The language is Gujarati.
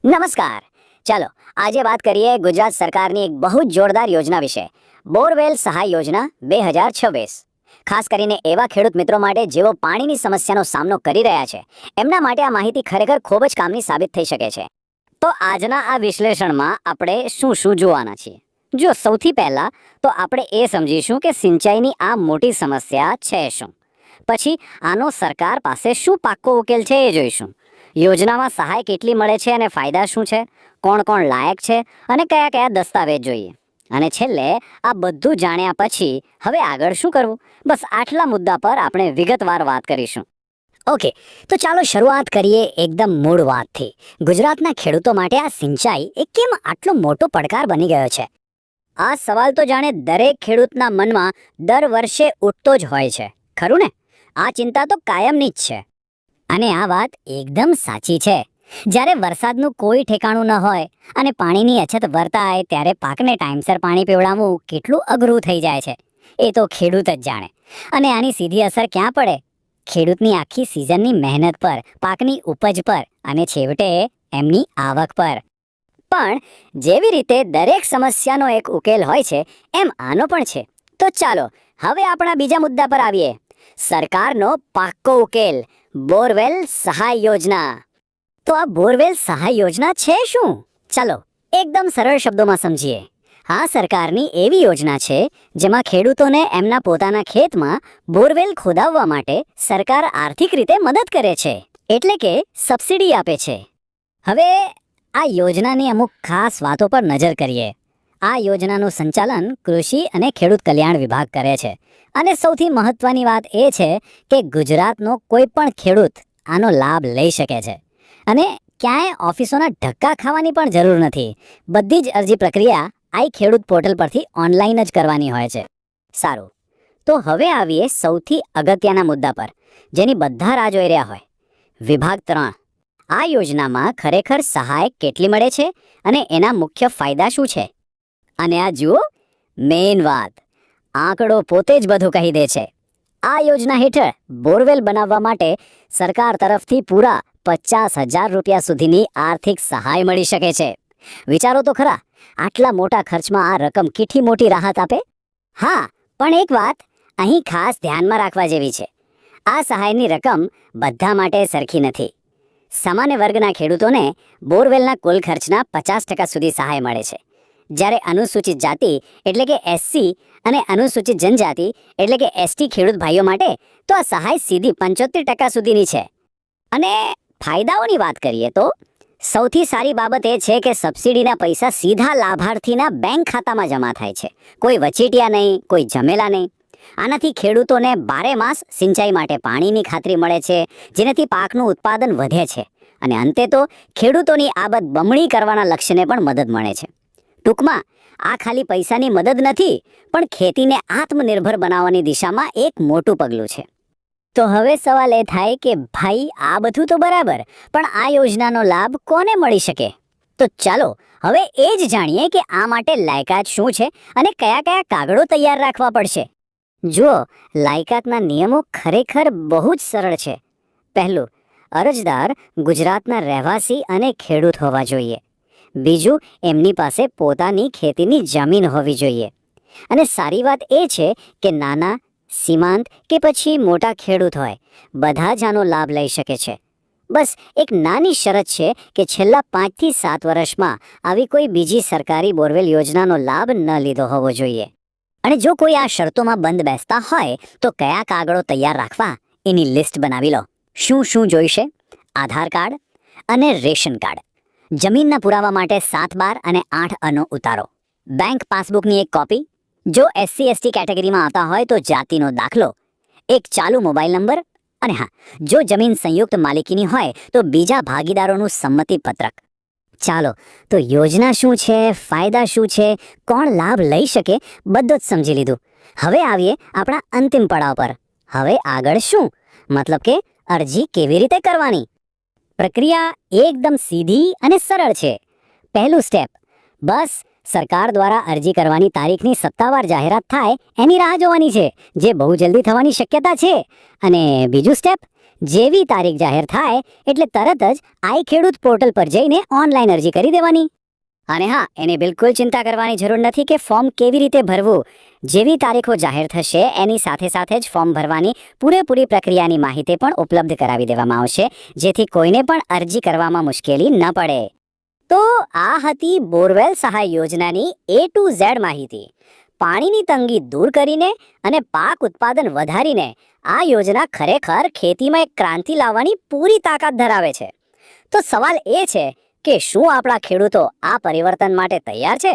નમસ્કાર. ચાલો આજે વાત કરીએ ગુજરાત સરકારની એક બહુ જ જોરદાર યોજના વિશે, બોરવેલ સહાય યોજના 2026. ખાસ કરીને એવા ખેડૂત મિત્રો માટે જેઓ પાણીની સમસ્યાનો સામનો કરી રહ્યા છે, એમના માટે આ માહિતી ખરેખર ખૂબ જ કામની સાબિત થઈ શકે છે. તો આજના આ વિશ્લેષણમાં આપણે શું શું જોવાના છીએ? જો સૌથી પહેલા તો આપણે એ સમજીશું કે સિંચાઈની આ મોટી સમસ્યા છે શું. પછી આનો સરકાર પાસે શું પાક્કો ઉકેલ છે એ જોઈશું. યોજનામાં સહાય કેટલી મળે છે અને ફાયદા શું છે, કોણ કોણ લાયક છે અને કયા કયા દસ્તાવેજ જોઈએ. અને છેલ્લે આ બધું જાણ્યા પછી હવે આગળ શું કરવું, બસ આટલા મુદ્દા પર આપણે વિગતવાર વાત કરીશું. ઓકે, તો ચાલો શરૂઆત કરીએ એકદમ મૂળ વાતથી. ગુજરાતના ખેડૂતો માટે આ સિંચાઈ એ કેમ આટલો મોટો પડકાર બની ગયો છે? આ સવાલ તો જાણે દરેક ખેડૂતના મનમાં દર વર્ષે ઉઠતો જ હોય છે, ખરું ને? આ ચિંતા તો કાયમની જ છે. અને આ વાત એકદમ સાચી છે. જ્યારે વરસાદનું કોઈ ઠેકાણું ન હોય અને પાણીની અછત વર્તાય ત્યારે પાકને ટાઈમસર પાણી પીવડાવવું કેટલું અઘરું થઈ જાય છે, એ તો ખેડૂત જ જાણે. અને આની સીધી અસર ક્યાં પડે? ખેડૂતની આખી સિઝનની મહેનત પર, પાકની ઉપજ પર અને છેવટે એમની આવક પર. પણ જેવી રીતે દરેક સમસ્યાનો એક ઉકેલ હોય છે, એમ આનો પણ છે. તો ચાલો હવે આપણા બીજા મુદ્દા પર આવીએ. સરકારનો પાક્કો ઉકેલ, બોરવેલ સહાય યોજના. તો આ બોરવેલ સહાય યોજના છે શું? ચાલો એકદમ સરળ શબ્દોમાં સમજીએ. આ સરકારની એવી યોજના છે જેમાં ખેડૂતોને એમના પોતાના ખેતમાં બોરવેલ ખોદાવવા માટે સરકાર આર્થિક રીતે મદદ કરે છે, એટલે કે સબસિડી આપે છે. હવે આ યોજનાની અમુક ખાસ વાતો પર નજર કરીએ. આ યોજનાનું સંચાલન કૃષિ અને ખેડૂત કલ્યાણ વિભાગ કરે છે. અને સૌથી મહત્વની વાત એ છે કે ગુજરાતનો કોઈ પણ ખેડૂત આનો લાભ લઈ શકે છે. અને ક્યાંય ઓફિસોના ધક્કા ખાવાની પણ જરૂર નથી. બધી જ અરજી પ્રક્રિયા આઈ ખેડૂત પોર્ટલ પરથી ઓનલાઈન જ કરવાની હોય છે. સારું, તો હવે આવીએ સૌથી અગત્યના મુદ્દા પર, જેની બધા રાહ જોઈ રહ્યા હોય. વિભાગ 3. આ યોજનામાં ખરેખર સહાય કેટલી મળે છે અને એના મુખ્ય ફાયદા શું છે? અને આ જુઓ, મેઇન વાત, આંકડો પોતે જ બધું કહી દે છે. આ યોજના હેઠળ બોરવેલ બનાવવા માટે સરકાર તરફથી પૂરા 50,000 રૂપિયા સુધીની આર્થિક સહાય મળી શકે છે. વિચારો તો ખરા, આટલા મોટા ખર્ચમાં આ રકમ કેટલી મોટી રાહત આપે. હા, પણ એક વાત અહીં ખાસ ધ્યાનમાં રાખવા જેવી છે. આ સહાયની રકમ બધા માટે સરખી નથી. સામાન્ય વર્ગના ખેડૂતોને બોરવેલના કુલ ખર્ચના 50% સુધી સહાય મળે છે. જ્યારે અનુસૂચિત જાતિ એટલે કે એસસી અને અનુસૂચિત જનજાતિ એટલે કે એસટી ખેડૂત ભાઈઓ માટે તો આ સહાય સીધી 75% સુધીની છે. અને ફાયદાઓની વાત કરીએ તો સૌથી સારી બાબત એ છે કે સબસિડીના પૈસા સીધા લાભાર્થીના બેંક ખાતામાં જમા થાય છે. કોઈ વચેટિયા નહીં, કોઈ ઝમેલા નહીં. આનાથી ખેડૂતોને 12 માસ સિંચાઈ માટે પાણીની ખાતરી મળે છે, જેનાથી પાકનું ઉત્પાદન વધે છે. અને અંતે તો ખેડૂતોની આવક બમણી કરવાના લક્ષ્યને પણ મદદ મળે છે. ટૂંકમાં આ ખાલી પૈસાની મદદ નથી, પણ ખેતીને આત્મનિર્ભર બનાવવાની દિશામાં એક મોટું પગલું છે. તો હવે સવાલ એ થાય કે ભાઈ આ બધું તો બરાબર, પણ આ યોજનાનો લાભ કોને મળી શકે? તો ચાલો હવે એ જ જાણીએ કે આ માટે લાયકાત શું છે અને કયા કયા કાગળો તૈયાર રાખવા પડશે. જુઓ, લાયકાતના નિયમો ખરેખર બહુ જ સરળ છે. પહેલું, અરજદાર ગુજરાતના રહેવાસી અને ખેડૂત હોવા જોઈએ. બીજું, એમની પાસે પોતાની ખેતીની જમીન હોવી જોઈએ. અને સારી વાત એ છે કે નાના, સીમાંત કે પછી મોટા ખેડૂત હોય, બધા જ આનો લાભ લઈ શકે છે. બસ એક નાની શરત છે કે છેલ્લા 5 થી 7 વર્ષમાં આવી કોઈ બીજી સરકારી બોરવેલ યોજનાનો લાભ ન લીધો હોવો જોઈએ. અને જો કોઈ આ શરતોમાં બંધ બેસતા હોય તો કયા કાગળો તૈયાર રાખવા એની લિસ્ટ બનાવી લો. શું શું જોઈશે? આધાર કાર્ડ અને રેશન કાર્ડ, જમીનના પુરાવા માટે 7/12 અને 8 ઉતારો, બેંક પાસબુકની એક કોપી, જો એસસી એસટી કેટેગરીમાં આવતા હોય તો જાતિનો દાખલો, એક ચાલુ મોબાઈલ નંબર, અને હા, જો જમીન સંયુક્ત માલિકીની હોય તો બીજા ભાગીદારોનું સંમતિ પત્રક. ચાલો, તો યોજના શું છે, ફાયદા શું છે, કોણ લાભ લઈ શકે, બધું જ સમજી લીધું. હવે આવીએ આપણા અંતિમ પડાવ પર. હવે આગળ શું? મતલબ કે અરજી કેવી રીતે કરવાની? પ્રક્રિયા એકદમ સીધી અને સરળ છે. પહેલું સ્ટેપ, બસ સરકાર દ્વારા અરજી કરવાની તારીખની સત્તાવાર જાહેરાત થાય એની રાહ જોવાની છે, જે બહુ જલ્દી થવાની શક્યતા છે. અને બીજું સ્ટેપ, જેવી તારીખ જાહેર થાય એટલે તરત જ આઈ ખેડૂત પોર્ટલ પર જઈને ઓનલાઈન અરજી કરી દેવાની. અને હા, એની બિલકુલ ચિંતા કરવાની જરૂર નથી કે ફોર્મ કેવી રીતે ભરવું. જેવી તારીખો જાહેર થશે એની સાથે સાથે જ ફોર્મ ભરવાની પૂરેપૂરી પ્રક્રિયાની માહિતી પણ ઉપલબ્ધ કરાવી દેવામાં આવશે, જેથી કોઈને પણ અરજી કરવામાં મુશ્કેલી ન પડે. તો આ હતી બોરવેલ સહાય યોજનાની A to Z માહિતી. પાણીની તંગી દૂર કરીને અને પાક ઉત્પાદન વધારીને આ યોજના ખરેખર ખેતીમાં એક ક્રાંતિ લાવવાની પૂરી તાકાત ધરાવે છે. તો સવાલ એ છે કે શું આપણા ખેડૂતો આ પરિવર્તન માટે તૈયાર છે?